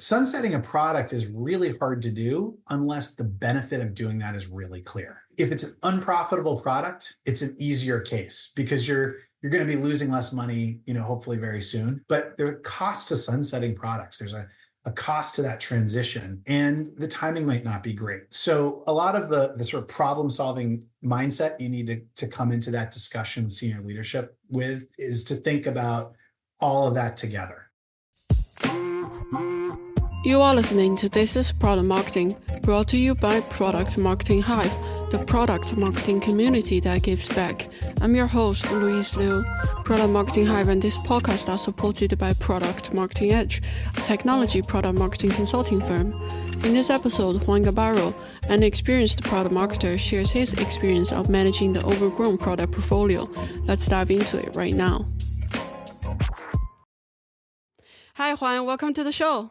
Sunsetting a product is really hard to do unless the benefit of doing that is really clear. If it's an unprofitable product, it's an easier case because you're going to be losing less money, hopefully very soon. But there are costs to sunsetting products. There's a cost to that transition, and the timing might not be great. So a lot of the sort of problem-solving mindset you need to come into that discussion with senior leadership with is to think about all of that together. You are listening to This is Product Marketing, brought to you by Product Marketing Hive, the product marketing community that gives back. I'm your host, Louise Liu. Product Marketing Hive and this podcast are supported by Product Marketing Edge, a technology product marketing consulting firm. In this episode, Juan Gabarro, an experienced product marketer, shares his experience of managing the Overgrown product portfolio. Let's dive into it right now. Hi, Juan. Welcome to the show.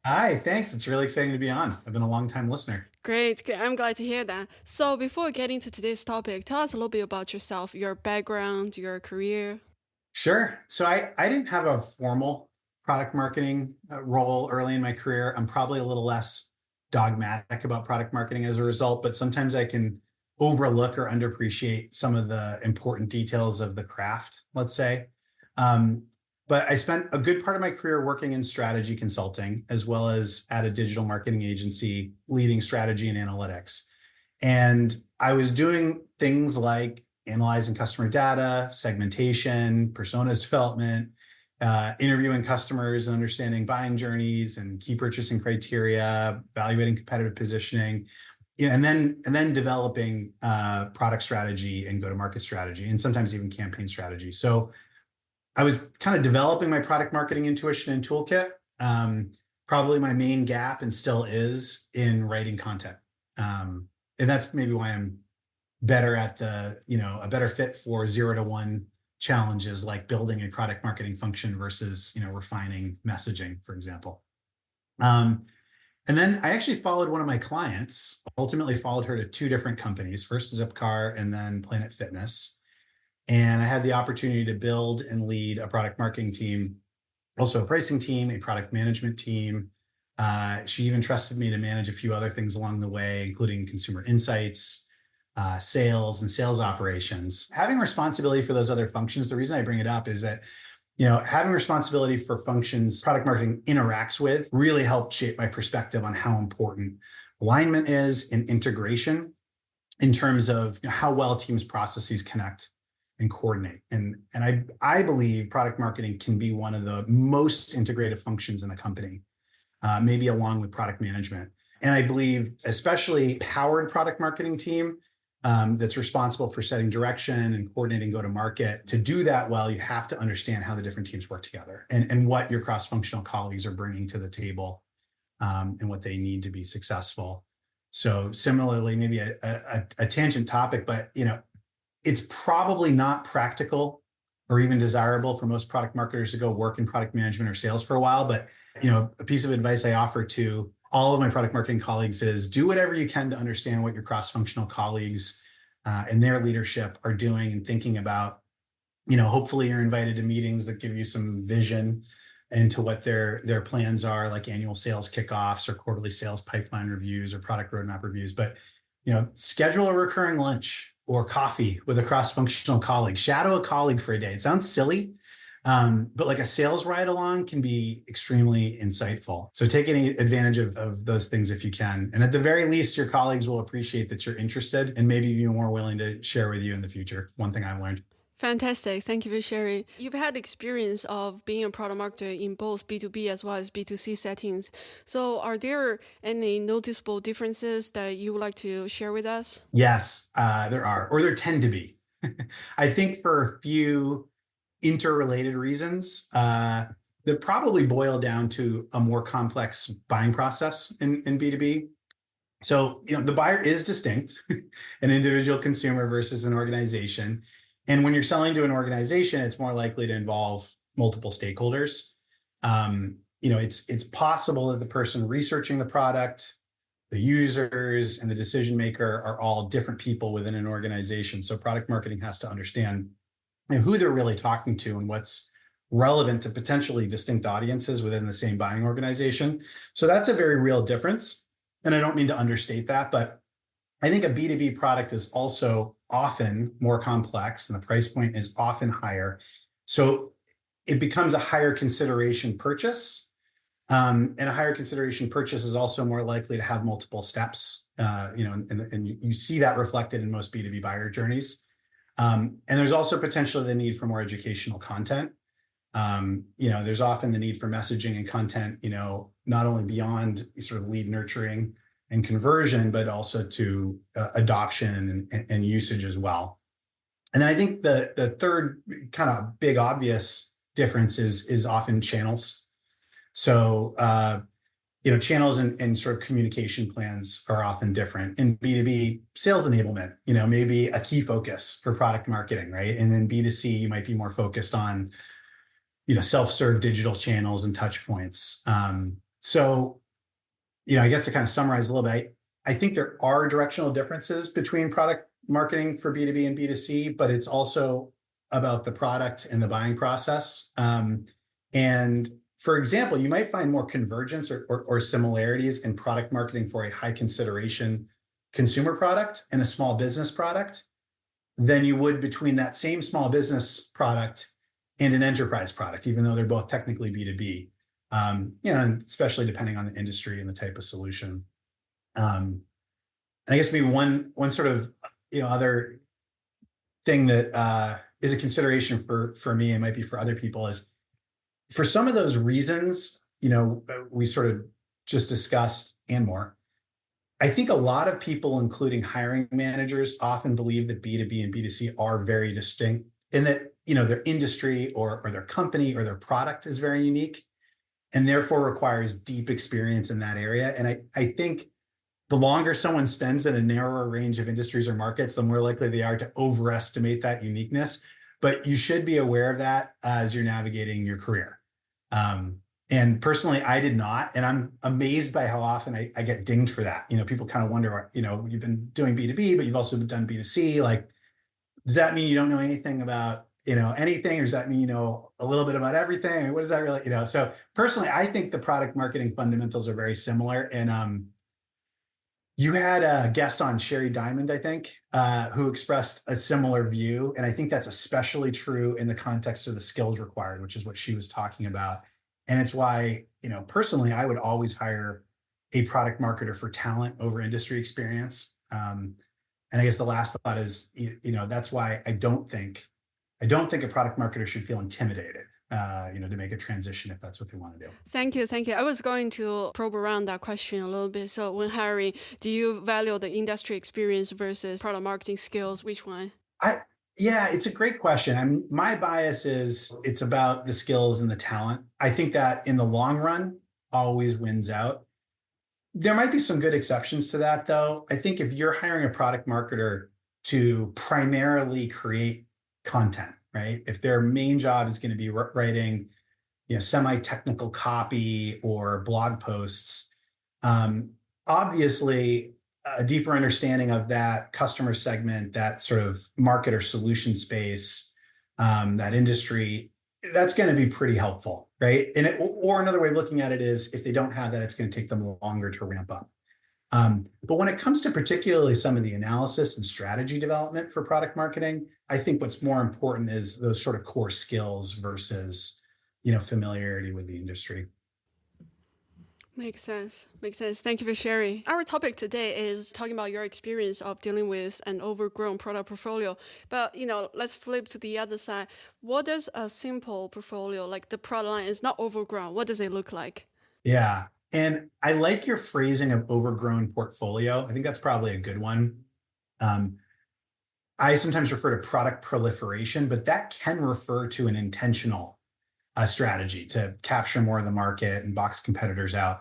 Hi, thanks. It's really exciting to be on. I've been a long-time listener. Great. I'm glad to hear that. So before getting to today's topic, tell us a little bit about yourself, your background, your career. Sure. So I didn't have a formal product marketing role early in my career. I'm probably a little less dogmatic about product marketing as a result, but sometimes I can overlook or underappreciate some of the important details of the craft, let's say. But I spent a good part of my career working in strategy consulting, as well as at a digital marketing agency leading strategy and analytics. And I was doing things like analyzing customer data, segmentation, personas development, interviewing customers and understanding buying journeys and key purchasing criteria, evaluating competitive positioning, and then developing product strategy and go-to-market strategy, and sometimes even campaign strategy. So I was kind of developing my product marketing intuition and toolkit. Probably my main gap, and still is, in writing content. And that's maybe why I'm better at a better fit for 0 to 1 challenges like building a product marketing function versus, refining messaging, for example. And then I actually followed one of my clients, ultimately followed her to 2 different companies, first Zipcar and then Planet Fitness. And I had the opportunity to build and lead a product marketing team, also a pricing team, a product management team. She even trusted me to manage a few other things along the way, including consumer insights, sales, and sales operations. Having responsibility for those other functions, the reason I bring it up is that, having responsibility for functions product marketing interacts with really helped shape my perspective on how important alignment is and integration in terms of how well teams' processes connect and coordinate. And I believe product marketing can be one of the most integrated functions in a company, maybe along with product management. And I believe especially powered product marketing team that's responsible for setting direction and coordinating go-to-market. To do that well, you have to understand how the different teams work together and what your cross-functional colleagues are bringing to the table and what they need to be successful. So similarly, maybe a tangent topic, but it's probably not practical or even desirable for most product marketers to go work in product management or sales for a while. But, a piece of advice I offer to all of my product marketing colleagues is do whatever you can to understand what your cross-functional colleagues and their leadership are doing and thinking about. Hopefully you're invited to meetings that give you some vision into what their plans are, like annual sales kickoffs or quarterly sales pipeline reviews or product roadmap reviews. But, schedule a recurring lunch or coffee with a cross-functional colleague. Shadow a colleague for a day. It sounds silly, but like a sales ride along can be extremely insightful. So take any advantage of those things if you can. And at the very least, your colleagues will appreciate that you're interested and maybe be more willing to share with you in the future. One thing I've learned. Fantastic. Thank you for sharing. You've had experience of being a product marketer in both B2B as well as B2C settings. So are there any noticeable differences that you would like to share with us? Yes, there are, or there tend to be. I think for a few interrelated reasons that probably boil down to a more complex buying process in B2B. So, the buyer is distinct, an individual consumer versus an organization. And when you're selling to an organization, it's more likely to involve multiple stakeholders. It's possible that the person researching the product, the users, and the decision maker are all different people within an organization. So product marketing has to understand who they're really talking to and what's relevant to potentially distinct audiences within the same buying organization. So that's a very real difference. And I don't mean to understate that, but I think a B2B product is also often more complex and the price point is often higher. So it becomes a higher consideration purchase. And a higher consideration purchase is also more likely to have multiple steps, and you see that reflected in most B2B buyer journeys. And there's also potentially the need for more educational content. There's often the need for messaging and content, not only beyond sort of lead nurturing and conversion, but also to adoption and usage as well. And then I think the third kind of big obvious difference is often channels. So, channels and sort of communication plans are often different. In B2B, sales enablement, maybe a key focus for product marketing, right? And in B2C, you might be more focused on, self-serve digital channels and touch points. I guess to kind of summarize a little bit, I think there are directional differences between product marketing for B2B and B2C, but it's also about the product and the buying process. And for example, you might find more convergence or similarities in product marketing for a high consideration consumer product and a small business product than you would between that same small business product and an enterprise product, even though they're both technically B2B. And especially depending on the industry and the type of solution. And I guess maybe one sort of other thing that is a consideration for me and might be for other people is for some of those reasons, we sort of just discussed and more. I think a lot of people, including hiring managers, often believe that B2B and B2C are very distinct in that their industry or their company or their product is very unique, and therefore requires deep experience in that area. And I think the longer someone spends in a narrower range of industries or markets, the more likely they are to overestimate that uniqueness. But you should be aware of that as you're navigating your career. And personally, I did not. And I'm amazed by how often I get dinged for that. People kind of wonder, you've been doing B2B, but you've also done B2C. Like, does that mean you don't know anything about anything, or does that mean a little bit about everything? What does that really, So personally, I think the product marketing fundamentals are very similar. And you had a guest on, Sherry Diamond, I think, who expressed a similar view, and I think that's especially true in the context of the skills required, which is what she was talking about. And it's why, personally, I would always hire a product marketer for talent over industry experience. And I guess the last thought is, that's why I don't think a product marketer should feel intimidated, to make a transition if that's what they want to do. Thank you. I was going to probe around that question a little bit. So when hiring, do you value the industry experience versus product marketing skills? Which one? Yeah, it's a great question. I mean, my bias is it's about the skills and the talent. I think that in the long run always wins out. There might be some good exceptions to that, though. I think if you're hiring a product marketer to primarily create content, right? If their main job is going to be writing, semi-technical copy or blog posts, obviously a deeper understanding of that customer segment, that sort of market or solution space, that industry, that's going to be pretty helpful, right? And or another way of looking at it is if they don't have that, it's going to take them longer to ramp up. But when it comes to particularly some of the analysis and strategy development for product marketing, I think what's more important is those sort of core skills versus, familiarity with the industry. Makes sense. Thank you for sharing. Our topic today is talking about your experience of dealing with an overgrown product portfolio. But, let's flip to the other side. What does a simple portfolio, like the product line is not overgrown, what does it look like? Yeah. And I like your phrasing of overgrown portfolio. I think that's probably a good one. I sometimes refer to product proliferation, but that can refer to an intentional strategy to capture more of the market and box competitors out.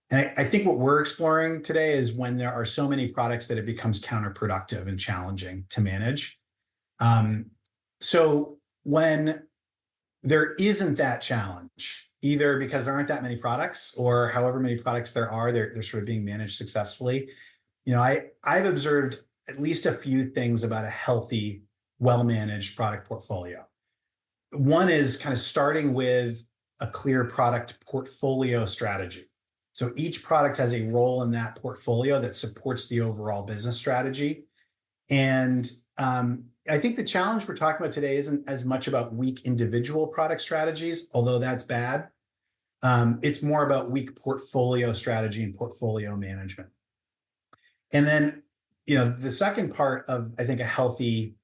And I think what we're exploring today is when there are so many products that it becomes counterproductive and challenging to manage. So when there isn't that challenge, either because there aren't that many products or however many products there are, they're sort of being managed successfully. I've observed at least a few things about a healthy, well-managed product portfolio. One is kind of starting with a clear product portfolio strategy. So each product has a role in that portfolio that supports the overall business strategy. And I think the challenge we're talking about today isn't as much about weak individual product strategies, although that's bad. It's more about weak portfolio strategy and portfolio management. And then, the second part of, I think, a healthy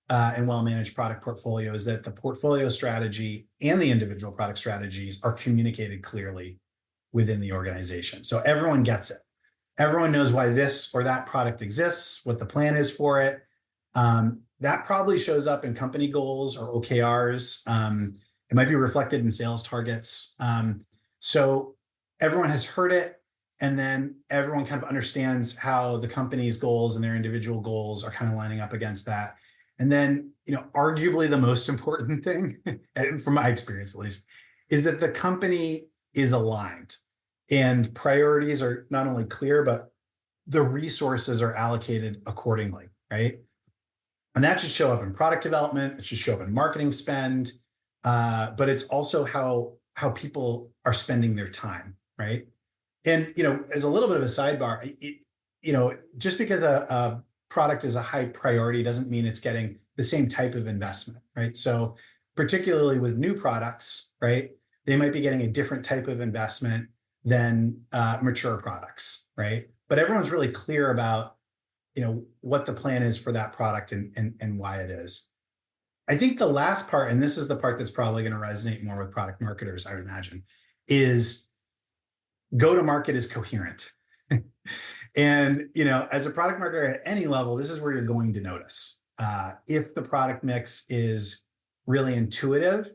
and well-managed product portfolio is that the portfolio strategy and the individual product strategies are communicated clearly within the organization. So everyone gets it. Everyone knows why this or that product exists, what the plan is for it. That probably shows up in company goals or OKRs. It might be reflected in sales targets. So everyone has heard it, and then everyone kind of understands how the company's goals and their individual goals are kind of lining up against that. And then, arguably the most important thing, from my experience at least, is that the company is aligned and priorities are not only clear, but the resources are allocated accordingly, right? And that should show up in product development. It should show up in marketing spend, but it's also how people are spending their time, right? And, as a little bit of a sidebar, just because a product is a high priority doesn't mean it's getting the same type of investment, right? So particularly with new products, right, they might be getting a different type of investment than mature products, right? But everyone's really clear about, what the plan is for that product and why it is. I think the last part, and this is the part that's probably going to resonate more with product marketers, I would imagine, is go-to-market is coherent. And, as a product marketer at any level, this is where you're going to notice. If the product mix is really intuitive,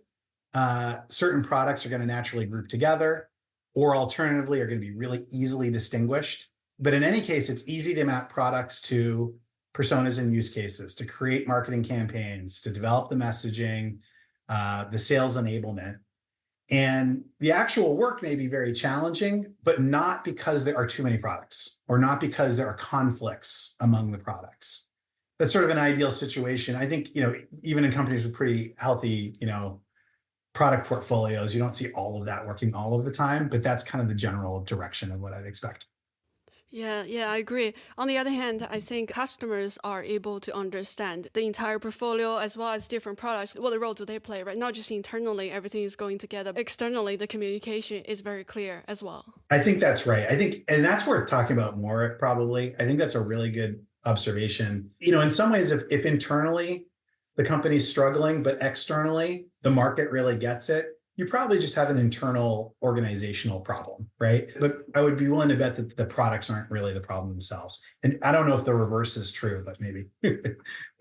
certain products are going to naturally group together, or alternatively are going to be really easily distinguished. But in any case, it's easy to map products to personas and use cases, to create marketing campaigns, to develop the messaging, the sales enablement. And the actual work may be very challenging, but not because there are too many products or not because there are conflicts among the products. That's sort of an ideal situation. I think, even in companies with pretty healthy, product portfolios, you don't see all of that working all of the time, but that's kind of the general direction of what I'd expect. Yeah, I agree. On the other hand, I think customers are able to understand the entire portfolio as well as different products. What role do they play, right? Not just internally, everything is going together. Externally, the communication is very clear as well. I think that's right. And that's worth talking about more, probably. I think that's a really good observation. In some ways, if internally the company's struggling, but externally the market really gets it, you probably just have an internal organizational problem, right? But I would be willing to bet that the products aren't really the problem themselves. And I don't know if the reverse is true, but maybe.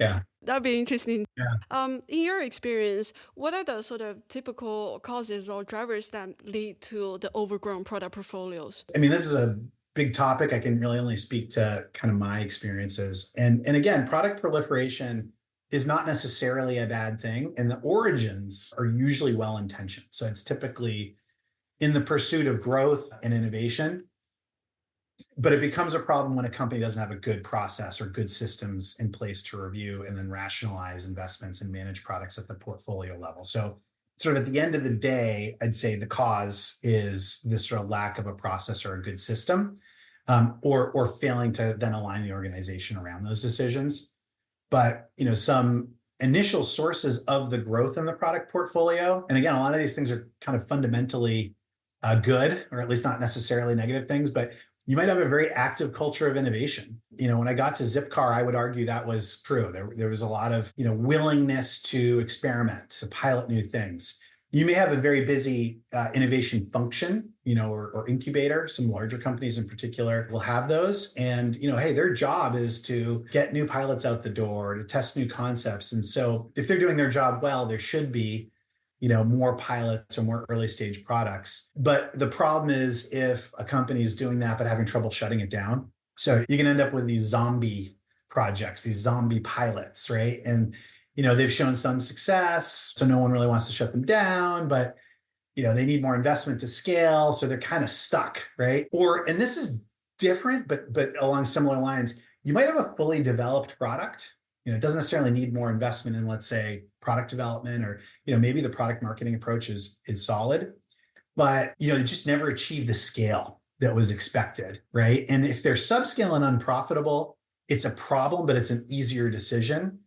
Yeah. That'd be interesting. Yeah. In your experience, what are the sort of typical causes or drivers that lead to the overgrown product portfolios? I mean, this is a big topic. I can really only speak to kind of my experiences. And again, product proliferation is not necessarily a bad thing. And the origins are usually well-intentioned. So it's typically in the pursuit of growth and innovation, but it becomes a problem when a company doesn't have a good process or good systems in place to review and then rationalize investments and manage products at the portfolio level. So sort of at the end of the day, I'd say the cause is this sort of lack of a process or a good system, or failing to then align the organization around those decisions. But, some initial sources of the growth in the product portfolio, and again, a lot of these things are kind of fundamentally good, or at least not necessarily negative things, but you might have a very active culture of innovation. When I got to Zipcar, I would argue that was true. There was a lot of, willingness to experiment, to pilot new things. You may have a very busy innovation function, or incubator. Some larger companies in particular will have those. And, hey, their job is to get new pilots out the door, to test new concepts. And so if they're doing their job well, there should be, more pilots or more early stage products. But the problem is if a company is doing that, but having trouble shutting it down. So you can end up with these zombie projects, these zombie pilots, right? And they've shown some success, so no one really wants to shut them down, but they need more investment to scale, so they're kind of stuck, right? And this is different, but along similar lines, you might have a fully developed product It doesn't necessarily need more investment in, let's say, product development, or, maybe the product marketing approach is solid, but, they just never achieve the scale that was expected, right? And if they're subscale and unprofitable, it's a problem, but it's an easier decision.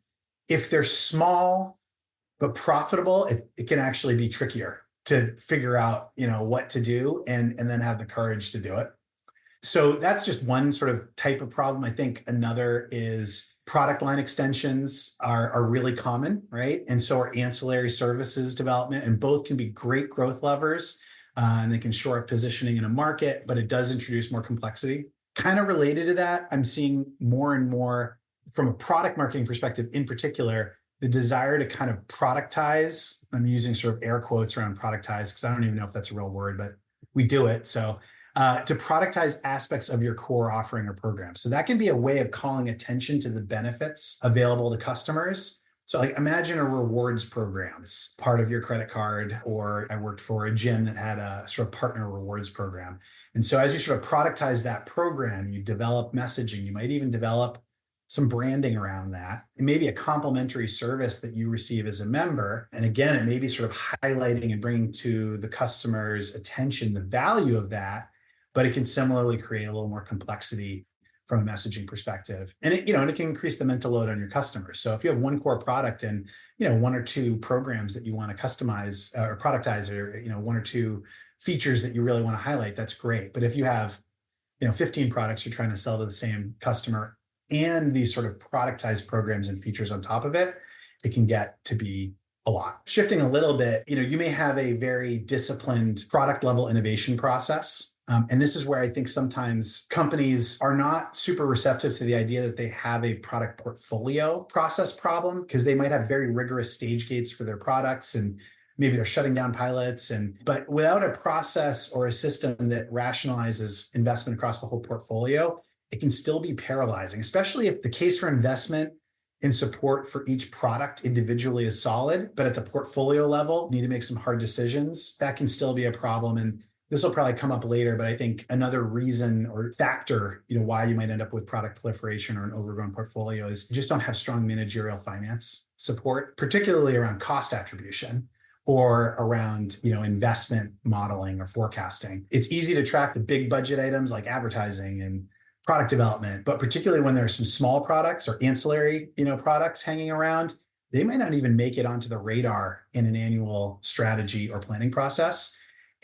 If they're small but profitable, it can actually be trickier to figure out, what to do and then have the courage to do it. So that's just one sort of type of problem. I think another is product line extensions are really common, right? And so are ancillary services development, and both can be great growth levers, and they can shore up positioning in a market, but it does introduce more complexity. Kind of related to that, I'm seeing more and more from a product marketing perspective in particular, the desire to kind of productize. I'm using sort of air quotes around productize because I don't even know if that's a real word, but we do it. So to productize aspects of your core offering or program. So that can be a way of calling attention to the benefits available to customers. So like imagine a rewards program. It's part of your credit card, or I worked for a gym that had a sort of partner rewards program. And so as you sort of productize that program, you develop messaging, you might even develop some branding around that, and maybe a complimentary service that you receive as a member. And again, it may be sort of highlighting and bringing to the customer's attention the value of that, but it can similarly create a little more complexity from a messaging perspective. And it can increase the mental load on your customers. So if you have one core product and, one or two programs that you want to customize or productize, or, one or two features that you really want to highlight, that's great. But if you have, 15 products you're trying to sell to the same customer, and these sort of productized programs and features on top of it, it can get to be a lot. Shifting a little bit, you may have a very disciplined product level innovation process. And this is where I think sometimes companies are not super receptive to the idea that they have a product portfolio process problem, because they might have very rigorous stage gates for their products, and maybe they're shutting down pilots. But without a process or a system that rationalizes investment across the whole portfolio, it can still be paralyzing, especially if the case for investment in support for each product individually is solid, but at the portfolio level, need to make some hard decisions. That can still be a problem. And this will probably come up later, but I think another reason or factor, why you might end up with product proliferation or an overgrown portfolio is you just don't have strong managerial finance support, particularly around cost attribution or around, investment modeling or forecasting. It's easy to track the big budget items like advertising and product development, but particularly when there are some small products or ancillary, products hanging around, they might not even make it onto the radar in an annual strategy or planning process.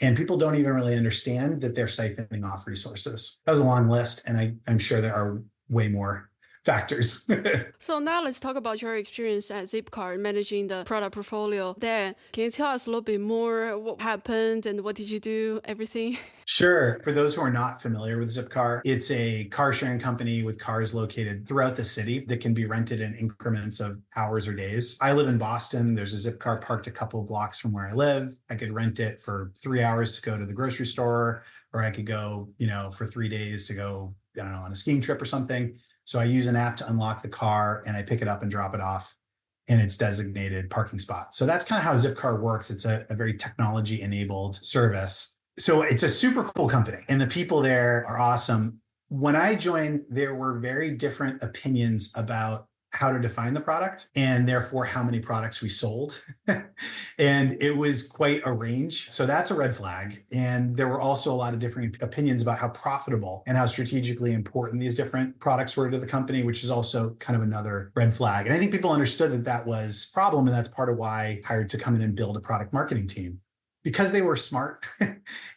And people don't even really understand that they're siphoning off resources. That was a long list, and I'm sure there are way more factors. So now let's talk about your experience at Zipcar managing the product portfolio there. Can you tell us a little bit more what happened and what did you do, everything? Sure. For those who are not familiar with Zipcar, it's a car sharing company with cars located throughout the city that can be rented in increments of hours or days. I live in Boston. There's a Zipcar parked a couple of blocks from where I live. I could rent it for 3 hours to go to the grocery store, or I could go, for 3 days to go, on a skiing trip or something. So I use an app to unlock the car, and I pick it up and drop it off in its designated parking spot. So that's kind of how Zipcar works. It's a very technology-enabled service. So it's a super cool company, and the people there are awesome. When I joined, there were very different opinions about how to define the product and therefore how many products we sold. And it was quite a range. So that's a red flag. And there were also a lot of different opinions about how profitable and how strategically important these different products were to the company, which is also kind of another red flag. And I think people understood that that was a problem. And that's part of why I hired to come in and build a product marketing team. Because they were smart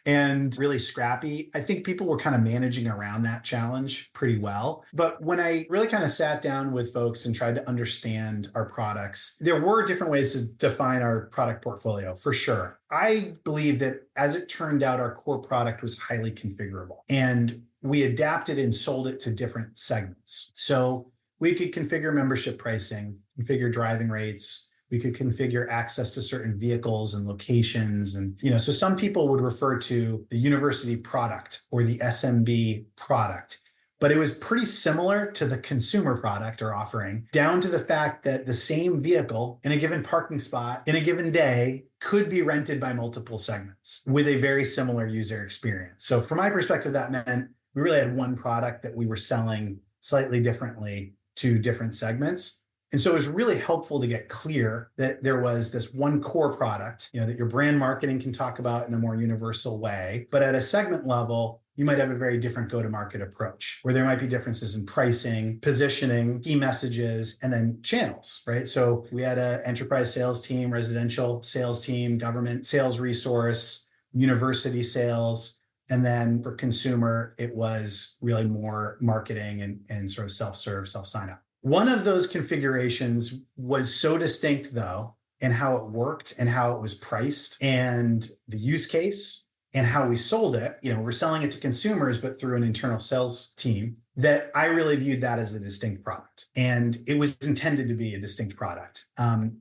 and really scrappy, I think people were kind of managing around that challenge pretty well. But when I really kind of sat down with folks and tried to understand our products, there were different ways to define our product portfolio, for sure. I believe that as it turned out, our core product was highly configurable, and we adapted and sold it to different segments. So we could configure membership pricing, configure driving rates. We could configure access to certain vehicles and locations. And, so some people would refer to the university product or the SMB product, but it was pretty similar to the consumer product or offering, down to the fact that the same vehicle in a given parking spot in a given day could be rented by multiple segments with a very similar user experience. So from my perspective, that meant we really had one product that we were selling slightly differently to different segments. And so it was really helpful to get clear that there was this one core product, that your brand marketing can talk about in a more universal way. But at a segment level, you might have a very different go-to-market approach where there might be differences in pricing, positioning, key messages, and then channels, right? So we had an enterprise sales team, residential sales team, government sales resource, university sales. And then for consumer, it was really more marketing and sort of self-serve, self-sign-up. One of those configurations was so distinct, though, in how it worked and how it was priced and the use case and how we sold it. We're selling it to consumers, but through an internal sales team, that I really viewed that as a distinct product. And it was intended to be a distinct product.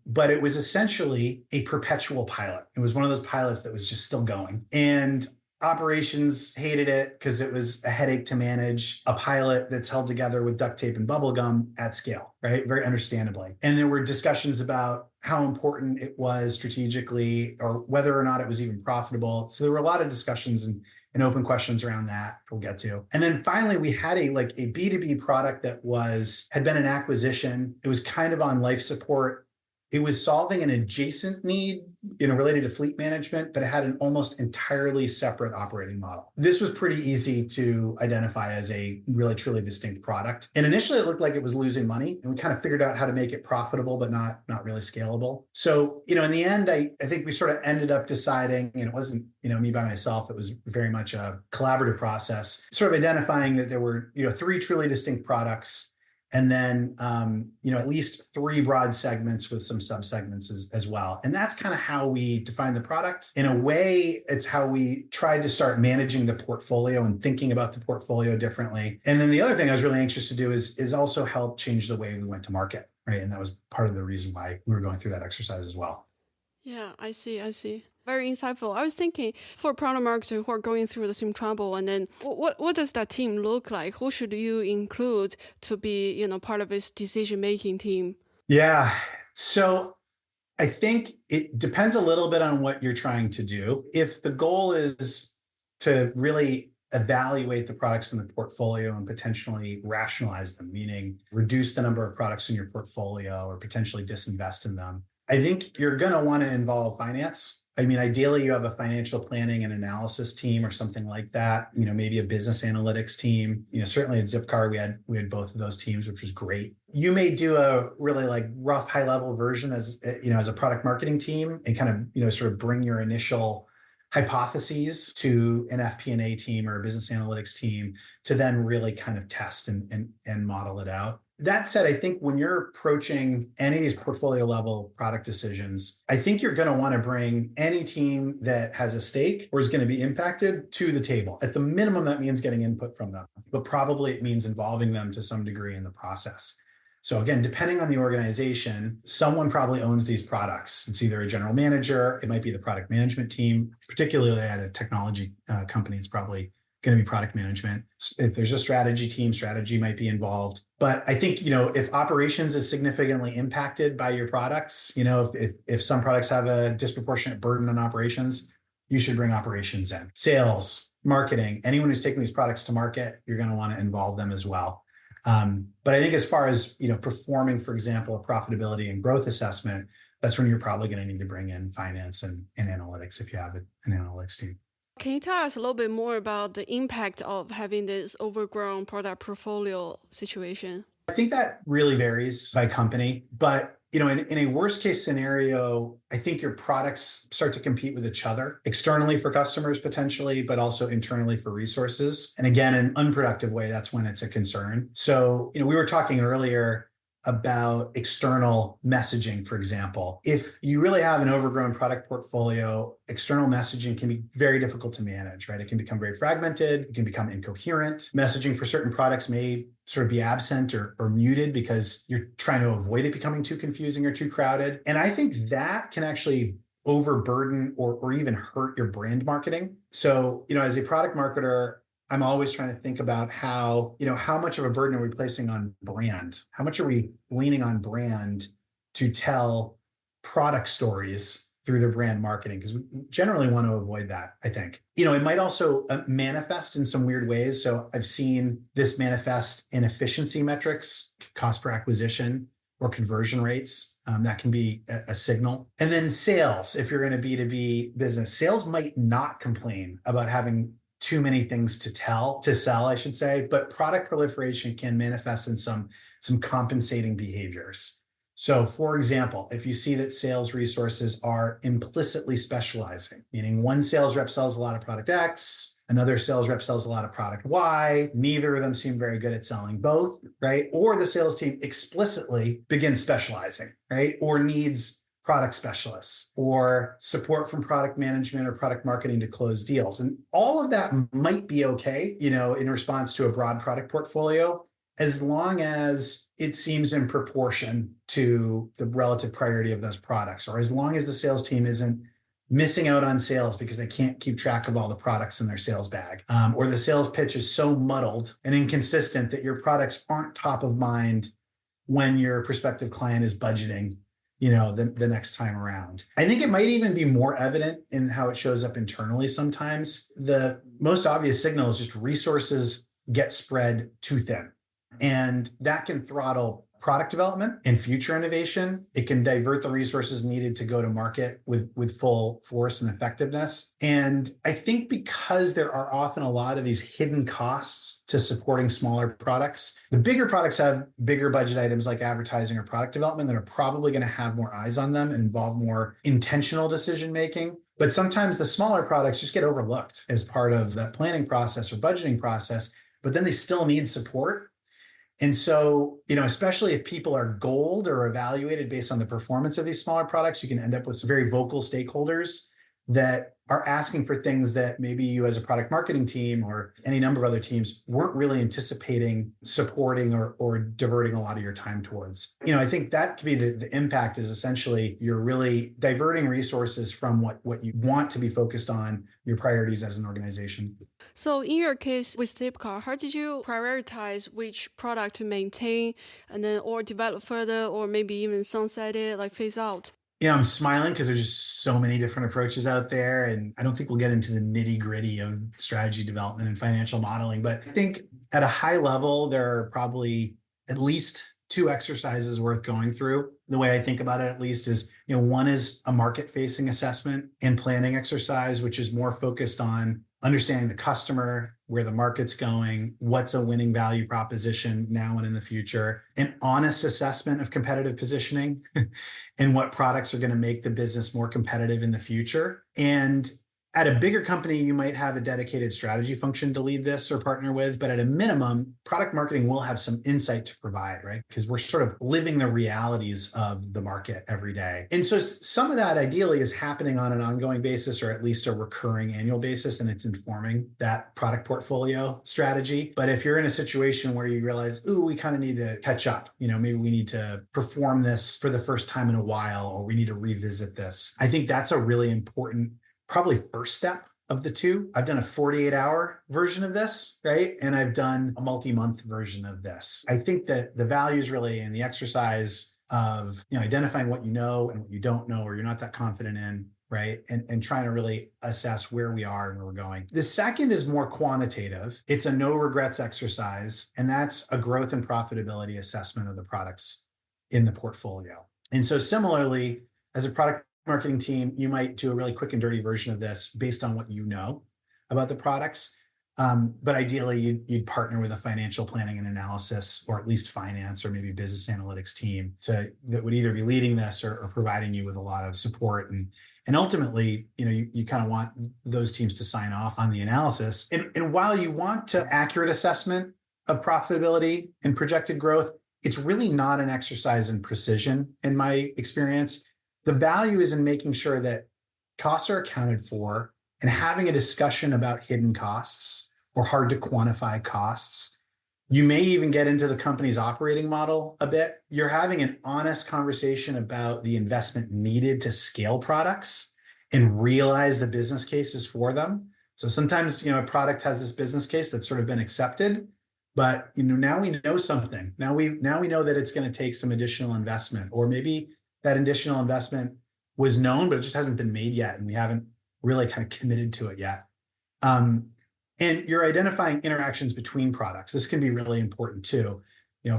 But it was essentially a perpetual pilot. It was one of those pilots that was just still going. And operations hated it because it was a headache to manage a pilot that's held together with duct tape and bubble gum at scale, right? Very understandably. And there were discussions about how important it was strategically or whether or not it was even profitable. So there were a lot of discussions and open questions around that we'll get to. And then finally, we had a B2B product that had been an acquisition. It was kind of on life support. It was solving an adjacent need, related to fleet management, but it had an almost entirely separate operating model. This was pretty easy to identify as a really, truly distinct product. And initially, it looked like it was losing money, and we kind of figured out how to make it profitable, but not really scalable. So, in the end, I think we sort of ended up deciding, and it wasn't, me by myself. It was very much a collaborative process, sort of identifying that there were, 3 truly distinct products. And then, at least 3 broad segments with some subsegments as well. And that's kind of how we define the product. In a way, it's how we tried to start managing the portfolio and thinking about the portfolio differently. And then the other thing I was really anxious to do is also help change the way we went to market, right? And that was part of the reason why we were going through that exercise as well. Yeah, I see. Very insightful. I was thinking for product marketers who are going through the same trouble, and then what does that team look like? Who should you include to be, part of this decision-making team? Yeah. So I think it depends a little bit on what you're trying to do. If the goal is to really evaluate the products in the portfolio and potentially rationalize them, meaning reduce the number of products in your portfolio or potentially disinvest in them, I think you're going to want to involve finance. I mean, ideally, you have a financial planning and analysis team or something like that. Maybe a business analytics team. Certainly at Zipcar, we had both of those teams, which was great. You may do a really rough, high level version as a product marketing team and kind of sort of bring your initial hypotheses to an FP&A team or a business analytics team to then really kind of test and model it out. That said, I think when you're approaching any of these portfolio level product decisions, I think you're going to want to bring any team that has a stake or is going to be impacted to the table. At the minimum, that means getting input from them, but probably it means involving them to some degree in the process. So again, depending on the organization, someone probably owns these products. It's either a general manager, it might be the product management team, particularly at a technology company, it's probably going to be product management. If there's a strategy team, strategy might be involved. But I think, if operations is significantly impacted by your products, if some products have a disproportionate burden on operations, you should bring operations in. Sales, marketing, anyone who's taking these products to market, you're going to want to involve them as well. But I think as far as, performing, for example, a profitability and growth assessment, that's when you're probably going to need to bring in finance and analytics if you have an analytics team. Can you tell us a little bit more about the impact of having this overgrown product portfolio situation? I think that really varies by company, but in a worst case scenario, I think your products start to compete with each other externally for customers potentially, but also internally for resources. And again, in an unproductive way, that's when it's a concern. So, we were talking earlier about external messaging, for example. If you really have an overgrown product portfolio, external messaging can be very difficult to manage, right? It can become very fragmented. It can become incoherent. Messaging for certain products may sort of be absent or muted because you're trying to avoid it becoming too confusing or too crowded. And I think that can actually overburden or even hurt your brand marketing. So, as a product marketer, I'm always trying to think about how much of a burden are we placing on brand? How much are we leaning on brand to tell product stories through their brand marketing? Because we generally want to avoid that, I think. It might also manifest in some weird ways. So I've seen this manifest in efficiency metrics, cost per acquisition. or conversion rates. That can be a signal. And then sales, if you're in a B2B business, sales might not complain about having too many things to sell, I should say, but product proliferation can manifest in some compensating behaviors. So for example, if you see that sales resources are implicitly specializing, meaning one sales rep sells a lot of product X, another sales rep sells a lot of product Y, neither of them seem very good at selling both, right? Or the sales team explicitly begins specializing, right? Or needs product specialists or support from product management or product marketing to close deals. And all of that might be okay, in response to a broad product portfolio, as long as it seems in proportion to the relative priority of those products, or as long as the sales team isn't missing out on sales because they can't keep track of all the products in their sales bag, or the sales pitch is so muddled and inconsistent that your products aren't top of mind when your prospective client is budgeting, the next time around. I think it might even be more evident in how it shows up internally sometimes. The most obvious signal is just resources get spread too thin. And that can throttle product development and future innovation. It can divert the resources needed to go to market with full force and effectiveness. And I think because there are often a lot of these hidden costs to supporting smaller products, the bigger products have bigger budget items like advertising or product development that are probably going to have more eyes on them and involve more intentional decision making. But sometimes the smaller products just get overlooked as part of that planning process or budgeting process, but then they still need support. And so, especially if people are goaled or evaluated based on the performance of these smaller products, you can end up with some very vocal stakeholders that are asking for things that maybe you as a product marketing team or any number of other teams weren't really anticipating supporting or diverting a lot of your time towards. I think that could be the impact is essentially you're really diverting resources from what you want to be focused on, your priorities as an organization. So in your case with Zipcar, how did you prioritize which product to maintain and then or develop further or maybe even sunset it, like phase out? I'm smiling because there's just so many different approaches out there. And I don't think we'll get into the nitty gritty of strategy development and financial modeling. But I think at a high level, there are probably at least two exercises worth going through. The way I think about it, at least, is, one is a market-facing assessment and planning exercise, which is more focused on understanding the customer, where the market's going, what's a winning value proposition now and in the future, an honest assessment of competitive positioning and what products are going to make the business more competitive in the future. And at a bigger company, you might have a dedicated strategy function to lead this or partner with, but at a minimum, product marketing will have some insight to provide, right? Because we're sort of living the realities of the market every day. And so some of that ideally is happening on an ongoing basis or at least a recurring annual basis, and it's informing that product portfolio strategy. But if you're in a situation where you realize, ooh, we kind of need to catch up, maybe we need to perform this for the first time in a while, or we need to revisit this, I think that's a really important probably first step of the two. I've done a 48-hour version of this, right? And I've done a multi-month version of this. I think that the value is really in the exercise of identifying what you know and what you don't know or you're not that confident in, right? And trying to really assess where we are and where we're going. The second is more quantitative. It's a no regrets exercise, and that's a growth and profitability assessment of the products in the portfolio. And so similarly, as a product marketing team, you might do a really quick and dirty version of this based on what you know about the products. But ideally, you'd partner with a financial planning and analysis, or at least finance or maybe business analytics team that would either be leading this or providing you with a lot of support. And ultimately, you kind of want those teams to sign off on the analysis. And while you want to accurate assessment of profitability and projected growth, it's really not an exercise in precision, in my experience. The value is in making sure that costs are accounted for and having a discussion about hidden costs or hard to quantify costs. You may even get into the company's operating model a bit. You're having an honest conversation about the investment needed to scale products and realize the business cases for them. So sometimes, a product has this business case that's sort of been accepted, but now we know something. Now we know that it's going to take some additional investment, or maybe that additional investment was known, but it just hasn't been made yet, and we haven't really kind of committed to it yet. And you're identifying interactions between products. This can be really important too.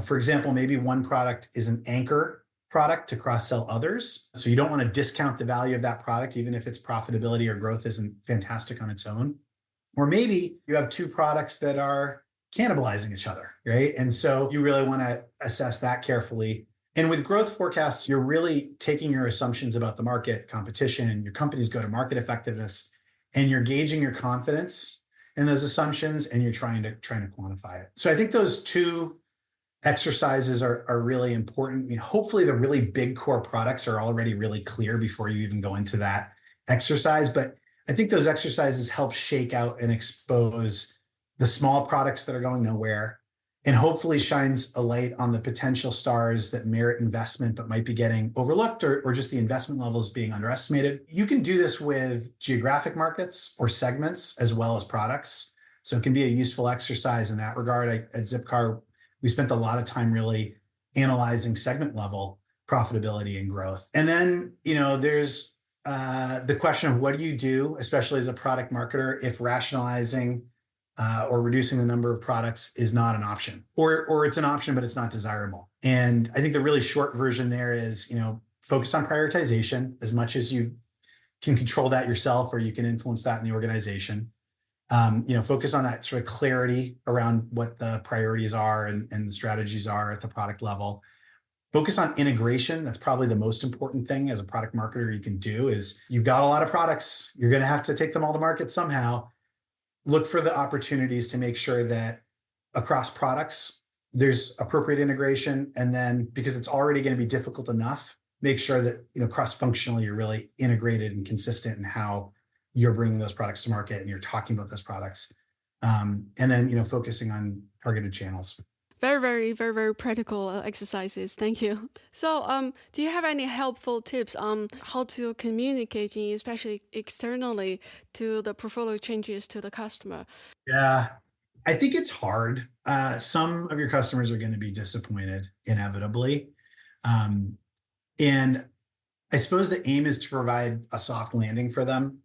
For example, maybe one product is an anchor product to cross-sell others. So you don't want to discount the value of that product, even if its profitability or growth isn't fantastic on its own. Or maybe you have two products that are cannibalizing each other, right? And so you really want to assess that carefully. And with growth forecasts, you're really taking your assumptions about the market, competition, your company's go-to-market effectiveness, and you're gauging your confidence in those assumptions, and you're trying to quantify it. So I think those two exercises are really important. I mean, hopefully the really big core products are already really clear before you even go into that exercise. But I think those exercises help shake out and expose the small products that are going nowhere, and hopefully shines a light on the potential stars that merit investment but might be getting overlooked, or just the investment levels being underestimated. You can do this with geographic markets or segments as well as products. So it can be a useful exercise in that regard. At Zipcar, we spent a lot of time really analyzing segment level profitability and growth. And then, there's the question of what do you do, especially as a product marketer, if rationalizing or reducing the number of products is not an option, or it's an option, but it's not desirable. And I think the really short version there is, focus on prioritization as much as you can control that yourself, or you can influence that in the organization. Focus on that sort of clarity around what the priorities are and the strategies are at the product level. Focus on integration. That's probably the most important thing as a product marketer you can do. Is you've got a lot of products, you're going to have to take them all to market somehow. Look for the opportunities to make sure that across products, there's appropriate integration. And then, because it's already going to be difficult enough, make sure that, cross-functionally, you're really integrated and consistent in how you're bringing those products to market and you're talking about those products. And then, focusing on targeted channels. Very, very, very, very practical exercises. Thank you. So, do you have any helpful tips on how to communicate, especially externally, to the portfolio changes to the customer? Yeah, I think it's hard. Some of your customers are going to be disappointed, inevitably. And I suppose the aim is to provide a soft landing for them.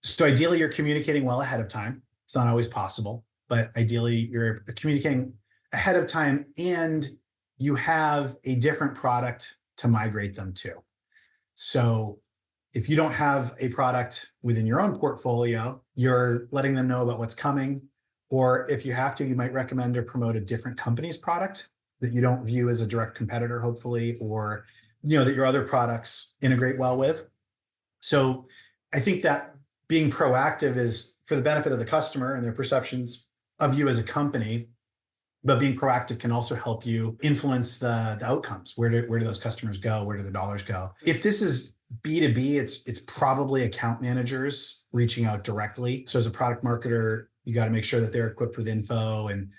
So ideally, you're communicating well ahead of time. It's not always possible, but ideally, you're communicating ahead of time, and you have a different product to migrate them to. So if you don't have a product within your own portfolio, you're letting them know about what's coming. Or if you have to, you might recommend or promote a different company's product that you don't view as a direct competitor, hopefully, or that your other products integrate well with. So I think that being proactive is for the benefit of the customer and their perceptions of you as a company, but being proactive can also help you influence the outcomes. Where do those customers go? Where do the dollars go? If this is B2B, it's probably account managers reaching out directly. So as a product marketer, you got to make sure that they're equipped with info and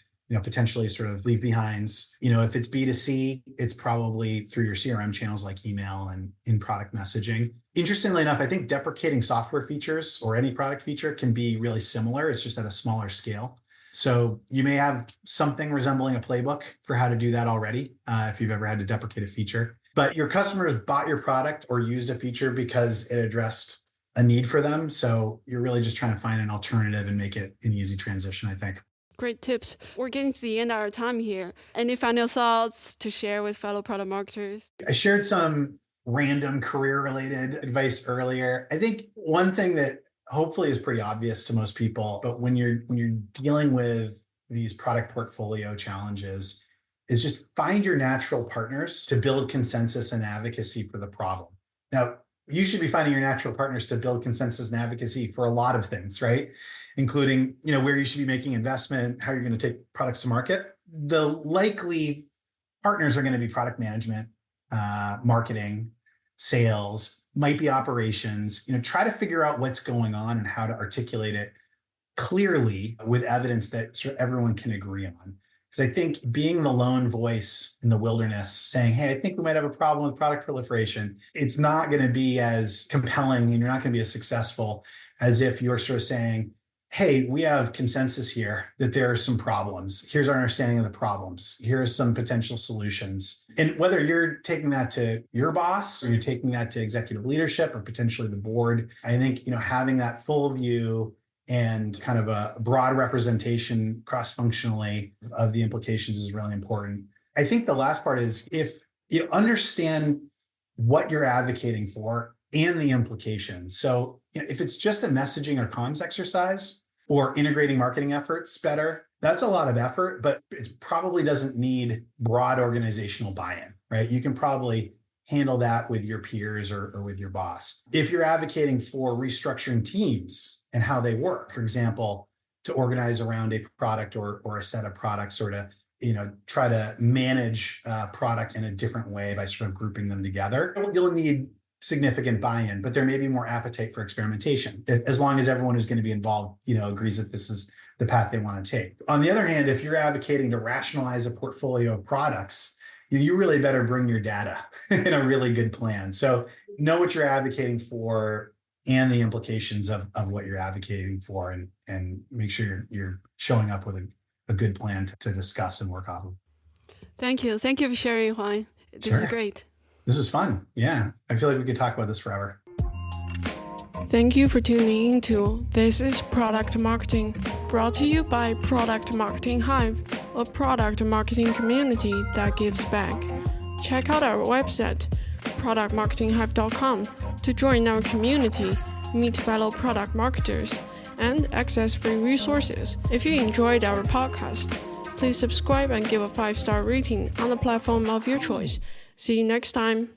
potentially sort of leave behinds. If it's B2C, it's probably through your CRM channels like email and in product messaging. Interestingly enough, I think deprecating software features or any product feature can be really similar. It's just at a smaller scale. So you may have something resembling a playbook for how to do that already, if you've ever had to deprecate a feature. But your customers bought your product or used a feature because it addressed a need for them. So you're really just trying to find an alternative and make it an easy transition, I think. Great tips. We're getting to the end of our time here. Any final thoughts to share with fellow product marketers? I shared some random career-related advice earlier. I think one thing that hopefully is pretty obvious to most people, but when you're dealing with these product portfolio challenges, is just find your natural partners to build consensus and advocacy for the problem. Now, you should be finding your natural partners to build consensus and advocacy for a lot of things, right? Including, where you should be making investment, how you're going to take products to market. The likely partners are going to be product management, marketing, sales, might be operations. Try to figure out what's going on and how to articulate it clearly with evidence that sort of everyone can agree on. Because I think being the lone voice in the wilderness saying, hey, I think we might have a problem with product proliferation, it's not going to be as compelling, and you're not going to be as successful as if you're sort of saying, hey, we have consensus here that there are some problems. Here's our understanding of the problems. Here are some potential solutions. And whether you're taking that to your boss or you're taking that to executive leadership or potentially the board, I think, having that full view and kind of a broad representation cross-functionally of the implications is really important. I think the last part is if you understand what you're advocating for and the implications. So if it's just a messaging or comms exercise or integrating marketing efforts better, that's a lot of effort, but it probably doesn't need broad organizational buy-in, right? You can probably handle that with your peers or with your boss. If you're advocating for restructuring teams and how they work, for example, to organize around a product or a set of products, or to try to manage products in a different way by sort of grouping them together, you'll need significant buy-in, but there may be more appetite for experimentation, as long as everyone who's going to be involved, agrees that this is the path they want to take. On the other hand, if you're advocating to rationalize a portfolio of products, you really better bring your data in a really good plan. So know what you're advocating for and the implications of what you're advocating for, and make sure you're showing up with a good plan to discuss and work off of. Thank you. Thank you for sharing, Juan. This is great. This was fun. Yeah. I feel like we could talk about this forever. Thank you for tuning in to This is Product Marketing, brought to you by Product Marketing Hive, a product marketing community that gives back. Check out our website, productmarketinghive.com, to join our community, meet fellow product marketers, and access free resources. If you enjoyed our podcast, please subscribe and give a 5-star rating on the platform of your choice. See you next time.